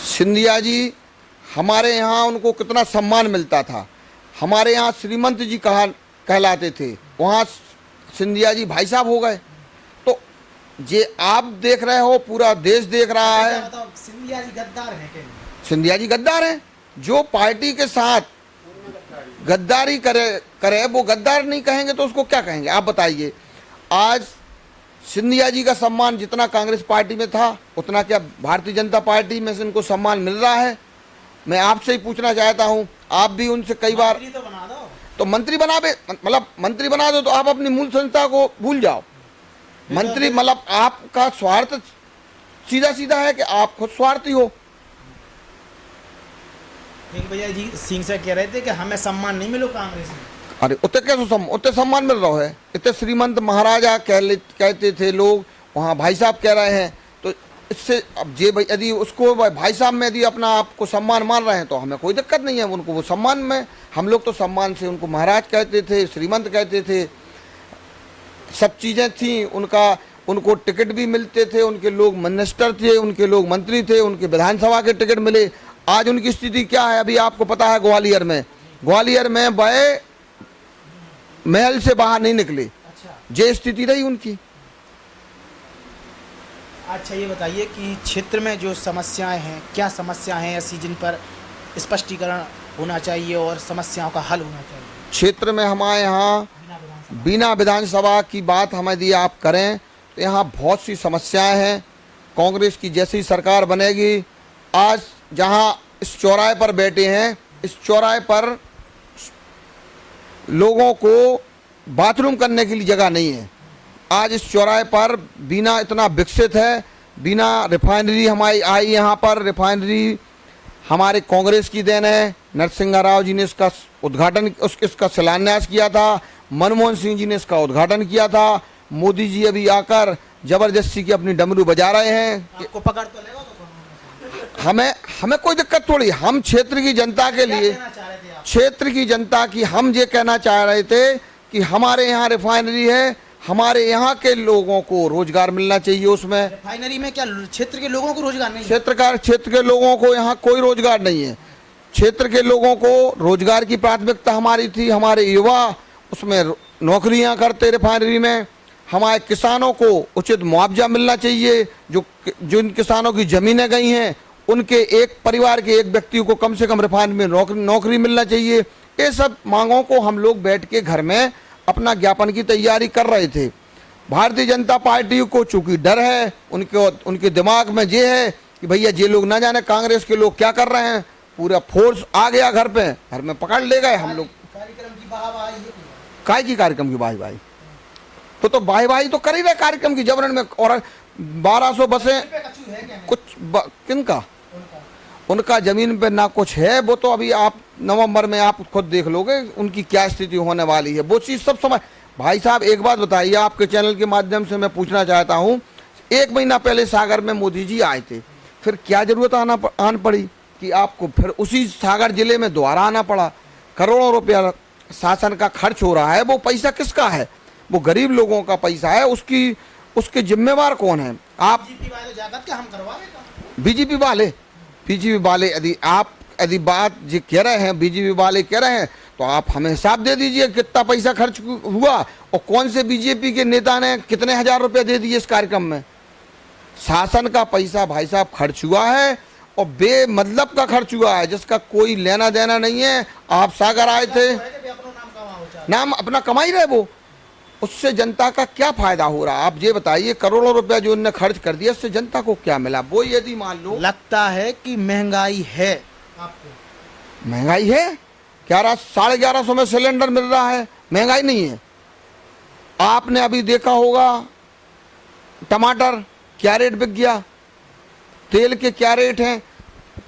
सिंधिया जी हमारे यहाँ उनको कितना सम्मान मिलता था। हमारे यहाँ श्रीमंत जी कहलाते थे, वहाँ सिंधिया जी भाई साहब हो गए। तो ये आप देख रहे हो, पूरा देश देख रहा है। सिंधिया जी गद्दार हैं क्या? सिंधिया जी गद्दार हैं। जो पार्टी के साथ गद्दारी करे वो गद्दार नहीं कहेंगे तो उसको क्या कहेंगे? आप बताइए। आज सिंधिया जी का सम्मान जितना कांग्रेस पार्टी में था उतना क्या भारतीय जनता पार्टी में से इनको सम्मान मिल रहा है? मैं आपसे ही पूछना चाहता हूं, आप भी उनसे कई बार तो बना दो। तो मंत्री मंत्री बना दो तो आप अपनी मूल संस्था को भूल जाओ। मंत्री आपका स्वार्थ सीधा सीधा है कि आप खुद स्वार्थी हो। भैया जी सिंह से कह रहे थे कि हमें सम्मान नहीं मिलो कांग्रेस में। अरे उतने सम्मान मिल रहा है। इतने श्रीमंत महाराजा कहते थे लोग, वहाँ भाई साहब कह रहे हैं। तो इससे अब यदि उसको भाई साहब में यदि अपना आपको सम्मान मान रहे हैं तो हमें कोई दिक्कत नहीं है। उनको वो सम्मान में, हम लोग तो सम्मान से उनको महाराज कहते थे, श्रीमंत कहते थे, सब चीज़ें थी। उनको टिकट भी मिलते थे, उनके लोग मिनिस्टर थे, उनके लोग मंत्री थे, उनके विधानसभा के टिकट मिले। आज उनकी स्थिति क्या है? अभी आपको पता है ग्वालियर में वह महल से बाहर नहीं निकले। अच्छा। ये स्थिति रही उनकी। अच्छा ये बताइए कि क्षेत्र में जो समस्याएं हैं, क्या समस्याएं हैं ऐसी जिन पर स्पष्टीकरण होना चाहिए और समस्याओं का हल होना चाहिए? क्षेत्र में हमारे यहाँ बिना विधानसभा की बात हम यदि आप करें तो यहाँ बहुत सी समस्याएं हैं। कांग्रेस की जैसी सरकार बनेगी, आज जहाँ इस चौराहे पर बैठे हैं, इस चौराहे पर लोगों को बाथरूम करने के लिए जगह नहीं है। आज इस चौराहे पर बिना इतना विकसित है, बिना रिफाइनरी हमारी आई यहाँ पर। रिफाइनरी हमारे कांग्रेस की देन है। नरसिंह राव जी ने इसका उद्घाटन, इसका शिलान्यास किया था। मनमोहन सिंह जी ने इसका उद्घाटन किया था। मोदी जी अभी आकर जबरदस्ती की अपनी डमरू बजा रहे हैं। आपको पकड़ तो लेगा तो हमें कोई दिक्कत थोड़ी। हम क्षेत्र की जनता के लिए, क्षेत्र की जनता की हम ये कहना चाह रहे थे कि हमारे यहाँ रिफाइनरी है, हमारे यहाँ के लोगों को रोजगार मिलना चाहिए। उसमें रिफाइनरी में क्या क्षेत्र के लोगों को रोजगार नहीं? क्षेत्र के लोगों को यहाँ कोई रोजगार नहीं है। क्षेत्र के लोगों को रोजगार की प्राथमिकता हमारी थी। हमारे युवा उसमें नौकरियाँ करते रिफाइनरी में। हमारे किसानों को उचित मुआवजा मिलना चाहिए। जिन किसानों की ज़मीनें गई हैं उनके एक परिवार के एक व्यक्ति को कम से कम रिफाइनरी में नौकरी मिलना चाहिए। ये सब मांगों को हम लोग बैठ के घर में अपना ज्ञापन की तैयारी कर रहे थे। भारतीय जनता पार्टी को चूंकि डर है, उनके दिमाग में ये है कि भैया ये लोग ना जाने कांग्रेस के लोग क्या कर रहे हैं, पूरा फोर्स आ गया घर पे, घर में पकड़ ले गए हम लोग। कार्यक्रम की वाहवाही है? काय की कार्यक्रम की वाहवाही? तो वाहवाही तो कर ही रहे कार्यक्रम की जबरन में। और 1200 बसें कुछ किनका? उनका जमीन पे ना कुछ है। वो तो अभी आप नवंबर में आप खुद देख लोगे उनकी क्या स्थिति होने वाली है। वो चीज़ सब समय। भाई साहब एक बात बताइए, आपके चैनल के माध्यम से मैं पूछना चाहता हूँ, 1 महीना पहले सागर में मोदी जी आए थे, फिर क्या जरूरत आना पड़ी कि आपको फिर उसी सागर जिले में दोबारा आना पड़ा? करोड़ों रुपया शासन का खर्च हो रहा है। वो पैसा किसका है? वो गरीब लोगों का पैसा है। उसके जिम्मेवार कौन है? आप बीजेपी वाले यदि बात ये कह रहे हैं, बीजेपी वाले कह रहे हैं, तो आप हमें हिसाब दे दीजिए कितना पैसा खर्च हुआ और कौन से बीजेपी के नेता ने कितने हजार रुपए दे दिए इस कार्यक्रम में। शासन का पैसा भाई साहब खर्च हुआ है और बेमतलब का खर्च हुआ है, जिसका कोई लेना देना नहीं है। आप सागर आए थे, नाम अपना कमा ही रहे, वो उससे जनता का क्या फायदा हो रहा? आप ये बताइए, करोड़ों रुपया जो उन्होंने खर्च कर दिया, उससे जनता को क्या मिला? वो यदि मान लो लगता है कि महंगाई है आपको? महंगाई है। 1150 में सिलेंडर मिल रहा है, महंगाई नहीं है। आपने अभी देखा होगा टमाटर क्या रेट बिक गया, तेल के क्या रेट हैं,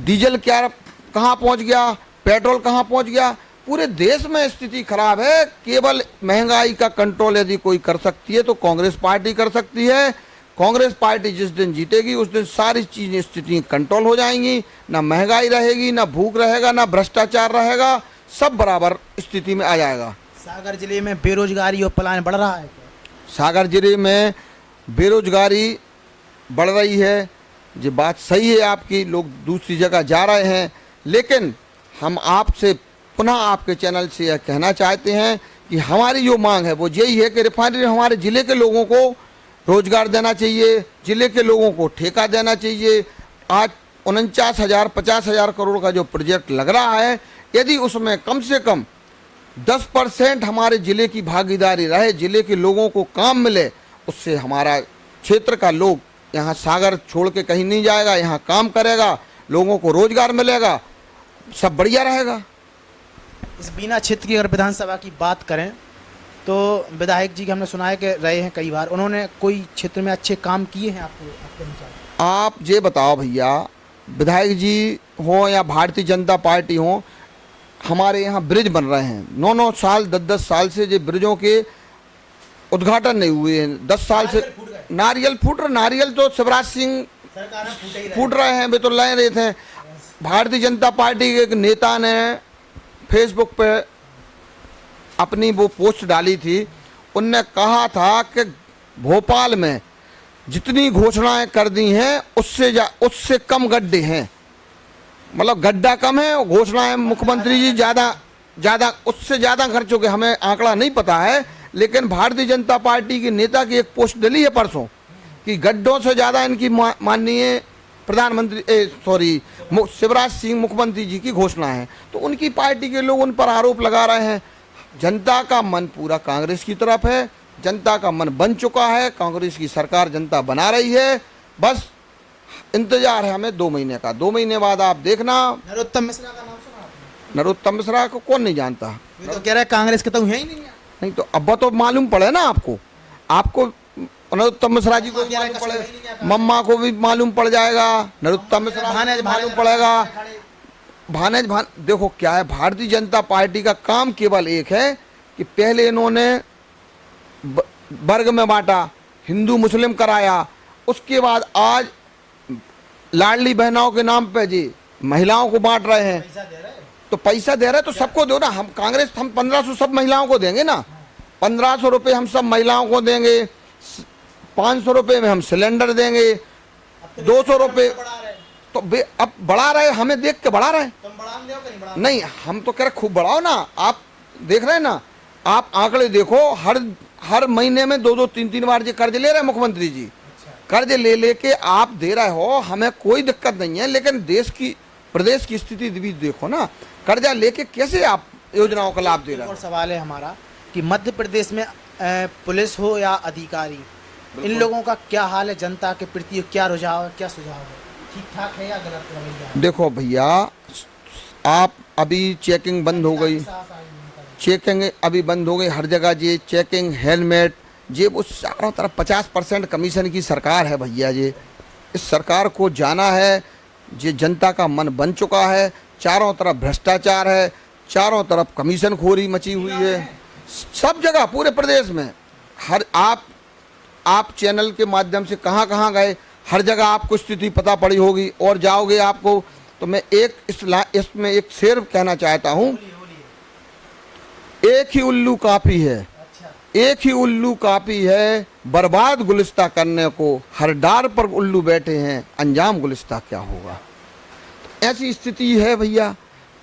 डीजल क्या कहाँ पहुँच गया, पेट्रोल कहाँ पहुँच गया। पूरे देश में स्थिति खराब है। केवल महंगाई का कंट्रोल यदि कोई कर सकती है तो कांग्रेस पार्टी कर सकती है। कांग्रेस पार्टी जिस दिन जीतेगी उस दिन सारी चीजें, स्थिति कंट्रोल हो जाएंगी। ना महंगाई रहेगी, ना भूख रहेगा, ना भ्रष्टाचार रहेगा, सब बराबर स्थिति में आ जाएगा। सागर जिले में बेरोजगारी और पलायन बढ़ रहा है क्या? सागर जिले में बेरोजगारी बढ़ रही है, ये बात सही है आपकी, लोग दूसरी जगह जा रहे हैं, लेकिन हम आपसे पुनः आपके चैनल से यह कहना चाहते हैं कि हमारी जो मांग है वो यही है कि रिफाइनरी हमारे ज़िले के लोगों को रोजगार देना चाहिए, ज़िले के लोगों को ठेका देना चाहिए। आज 49,000 50,000 करोड़ का जो प्रोजेक्ट लग रहा है, यदि उसमें कम से कम 10% हमारे ज़िले की भागीदारी रहे, ज़िले के लोगों को काम मिले, उससे हमारा क्षेत्र का लोग यहाँ सागर छोड़ के कहीं नहीं जाएगा, यहाँ काम करेगा, लोगों को रोजगार मिलेगा, सब बढ़िया रहेगा। इस बीना क्षेत्र की अगर विधानसभा की बात करें तो विधायक जी के हमने सुना है कि रहे हैं कई बार, उन्होंने कोई क्षेत्र में अच्छे काम किए हैं आपको आपके अनुसार? आप ये बताओ भैया, विधायक जी हों या भारतीय जनता पार्टी हो, हमारे यहाँ ब्रिज बन रहे हैं 9-9 साल 10-10 साल से, जो ब्रिजों के उद्घाटन नहीं हुए हैं। 10 साल से नारियल फूट रहे, नारियल तो शिवराज सिंह फूट रहे हैं, वे तो ले रहे थे। भारतीय जनता पार्टी के एक नेता ने फेसबुक पे अपनी वो पोस्ट डाली थी, उनने कहा था कि भोपाल में जितनी घोषणाएं कर दी हैं उससे कम गड्ढे हैं, मतलब गड्ढा कम है, घोषणाएं मुख्यमंत्री जी ज़्यादा उससे ज़्यादा कर चुके। हमें आंकड़ा नहीं पता है, लेकिन भारतीय जनता पार्टी के नेता की एक पोस्ट डली है परसों कि गड्ढों से ज़्यादा इनकी माननीय प्रधानमंत्री शिवराज सिंह मुख्यमंत्री जी की घोषणा है। तो उनकी पार्टी के लोग उन पर आरोप लगा रहे हैं। जनता का मन पूरा कांग्रेस की तरफ है, जनता का मन बन चुका है, कांग्रेस की सरकार जनता बना रही है, बस इंतजार है हमें 2 महीने का। 2 महीने बाद आप देखना। नरोत्तम मिश्रा का नाम सुना आपने? नरोत्तम मिश्रा को कौन नहीं जानता? ये तो कह रहा है कांग्रेस के तो है ही नहीं है। नहीं तो अब तो मालूम पड़े ना आपको नरोत्तम मिश्रा जी को मालूम पड़े, मम्मा को भी मालूम पड़ जाएगा, नरोत्तम मिश्रा मालूम पड़ेगा। देखो क्या है, भारतीय जनता पार्टी का काम केवल एक है कि पहले इन्होंने वर्ग में बांटा, हिंदू मुस्लिम कराया, उसके बाद आज लाडली बहनों के नाम पे जी महिलाओं को बांट रहे हैं। तो पैसा दे रहे हैं तो सबको दो ना। हम कांग्रेस, हम 1500 सब महिलाओं को देंगे ना, 1500 रुपये हम सब महिलाओं को देंगे, 500 रुपये में हम सिलेंडर देंगे, 200 रुपये तो अब बढ़ा रहे, हमें देख के बढ़ा रहे नहीं, हम तो कह रहे खूब बढ़ाओ ना। आप देख रहे हैं ना, आप आंकड़े देखो, हर महीने में 2-2 3-3 बार जी कर्ज ले रहे हैं मुख्यमंत्री जी। कर्ज ले के आप दे रहे हो, हमें कोई दिक्कत नहीं है, लेकिन प्रदेश की स्थिति भी देखो ना, कर्जा लेके कैसे आप योजनाओं का लाभ दे रहे हो। और सवाल है हमारा कि मध्य प्रदेश में पुलिस हो या अधिकारी, इन लोगों का क्या हाल है, जनता के प्रति क्या रुझाव है, क्या सुझाव है, ठीक ठाक है या गलत रवैया? देखो भैया, आप अभी चेकिंग बंद हो गई, चेकिंग अभी बंद हो गई हर जगह, ये चेकिंग हेलमेट ये वो चारों तरफ 50% कमीशन की सरकार है भैया। ये इस सरकार को जाना है, ये जनता का मन बन चुका है, चारों तरफ भ्रष्टाचार है, चारों तरफ कमीशन खोरी मची हुई है, सब जगह पूरे प्रदेश में। हर आप चैनल के माध्यम से कहाँ कहाँ गए, हर जगह आपको स्थिति पता पड़ी होगी, और जाओगे आपको तो मैं इसमें एक शेर कहना चाहता हूँ, एक ही उल्लू काफ़ी है, एक ही उल्लू काफ़ी है बर्बाद गुलिस्ता करने को, हर डार पर उल्लू बैठे हैं, अंजाम गुलिस्ता क्या होगा। तो ऐसी स्थिति है भैया,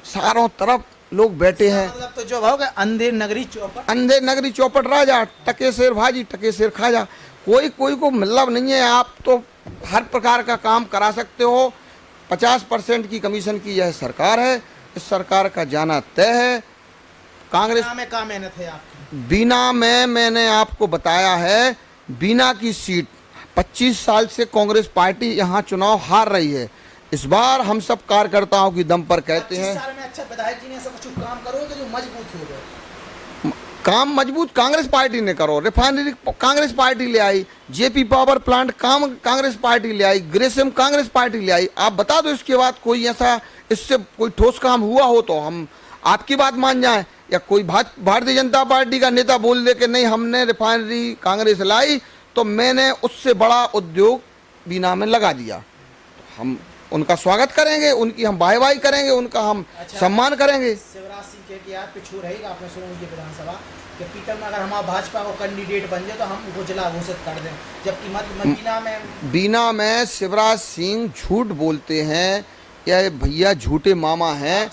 चारों तरफ लोग बैठे हैं। मतलब तो जो भाव अंधेर नगरी चौपट राजा, टके शेर भाजी टके शेर खाजा, कोई को मतलब नहीं है। आप तो हर प्रकार का काम करा सकते हो, 50% की कमीशन की यह सरकार है, इस सरकार का जाना तय है। कांग्रेस में क्या मेहनत है आपकी? बीना में मैंने आपको बताया है, बीना की सीट 25 साल से कांग्रेस पार्टी यहाँ चुनाव हार रही है। इस बार हम सब कार्यकर्ताओं की दम पर कहते हैं, 25 साल में अच्छा विधायक जी ने ऐसा कुछ काम करोगे जो मजबूत हो गए। काम मजबूत कांग्रेस पार्टी ने करो, रिफाइनरी कांग्रेस पार्टी ले आई, जेपी पावर प्लांट काम कांग्रेस पार्टी ले आई, ग्रेसिम कांग्रेस पार्टी ले आई। आप बता दो इसके बाद कोई ऐसा इससे कोई ठोस काम हुआ हो तो हम आपकी बात मान जाएं, या कोई भारतीय जनता पार्टी का नेता बोल दे कि नहीं हमने रिफाइनरी कांग्रेस लाई तो मैंने उससे बड़ा उद्योग बीना में लगा दिया, हम उनका स्वागत करेंगे, उनकी हम वाहवाही करेंगे, उनका हम सम्मान करेंगे। शिवराज सिंह के आप पिछू रहेगा, आपने सुना उनकी विधानसभा कि पीकर में अगर हमारा भाजपा को कैंडिडेट बन जाए तो हम उनको जिला घोषित कर दें, जबकि बीना में शिवराज सिंह झूठ बोलते हैं या ये भैया झूठे मामा हैं।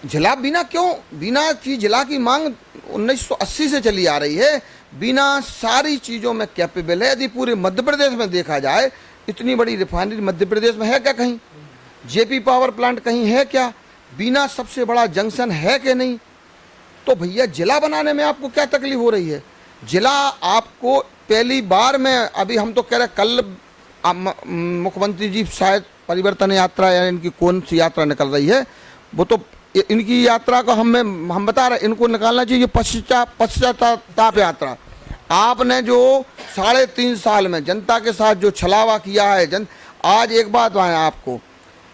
जिला बीना क्यों, बीना की जिला की मांग 1980 से चली आ रही है। बीना सारी चीज़ों में कैपेबल है। यदि पूरे मध्य प्रदेश में देखा जाए, इतनी बड़ी रिफाइनरी मध्य प्रदेश में है क्या कहीं? जेपी पावर प्लांट कहीं है क्या? बीना सबसे बड़ा जंक्शन है कि नहीं? तो भैया जिला बनाने में आपको क्या तकलीफ हो रही है? जिला आपको पहली बार में, अभी हम तो कह रहे कल मुख्यमंत्री जी शायद परिवर्तन यात्रा या इनकी कौन सी यात्रा निकल रही है, वो तो इनकी यात्रा को हम बता रहे, इनको निकालना चाहिए पश्चाताप यात्रा। आपने जो 3.5 साल में जनता के साथ जो छलावा किया है, आज एक बात है आपको,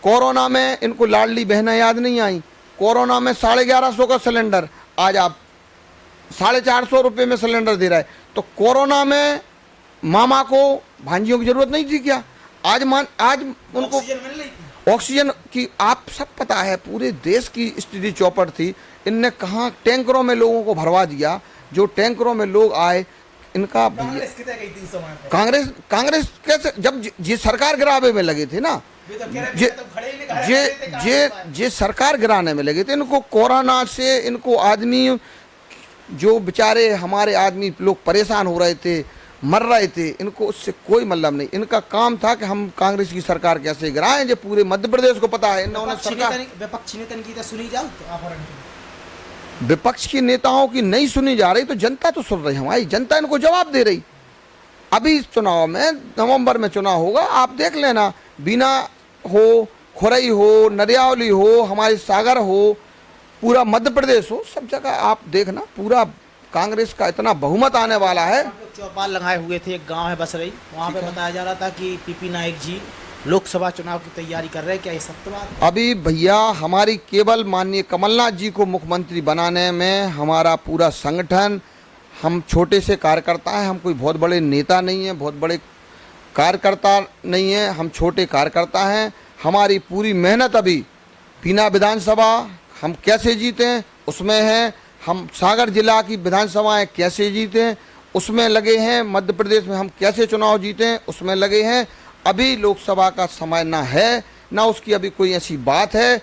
कोरोना में इनको लाडली बहनें याद नहीं आई। कोरोना में 1150 का सिलेंडर, आज आप 450 रुपये में सिलेंडर दे रहा है। तो कोरोना में मामा को भांजियों की जरूरत नहीं थी क्या? आज उनको ऑक्सीजन की आप सब पता है, पूरे देश की स्थिति चौपट थी। इनने कहाँ टैंकरों में लोगों को भरवा दिया। जो टैंकरों में लोग आए, इनका कांग्रेस कैसे, जब ये सरकार गिरावे में लगे थे ना, ये सरकार गिराने में लगे थे। इनको कोरोना से, इनको आदमी जो बेचारे हमारे आदमी लोग परेशान हो रहे थे, मर रहे थे, इनको उससे कोई मतलब नहीं। इनका काम था कि हम कांग्रेस की सरकार कैसे गिराएं, जो पूरे मध्य प्रदेश को पता है। इन्होंने सरकार विपक्ष की नेताओं की नहीं सुनी जा रही, तो जनता तो सुन रही, हमारी जनता इनको जवाब दे रही। अभी चुनाव में, नवंबर में चुनाव होगा, आप देख लेना, बीना हो, खुरई हो, नरियावली हो, हमारे सागर हो, पूरा मध्य प्रदेश हो, सब जगह आप देखना, पूरा कांग्रेस का इतना बहुमत आने वाला है। चौपाल लगाए हुए थे, एक गांव है बसरई, वहाँ पे बताया जा रहा था कि पीपी नायक जी लोकसभा चुनाव की तैयारी कर रहे हैं, क्या ये सत्य बात? अभी भैया हमारी केवल माननीय कमलनाथ जी को मुख्यमंत्री बनाने में हमारा पूरा संगठन, हम छोटे से कार्यकर्ता हैं, हम कोई बहुत बड़े नेता नहीं हैं, बहुत बड़े कार्यकर्ता नहीं हैं, हम छोटे कार्यकर्ता हैं। हमारी पूरी मेहनत अभी बीना विधानसभा हम कैसे जीतें उसमें है, हम सागर जिला की विधानसभाएं कैसे जीतें उसमें लगे हैं, मध्य प्रदेश में हम कैसे चुनाव जीतें उसमें लगे हैं। अभी लोकसभा का समय ना है ना उसकी अभी कोई ऐसी बात है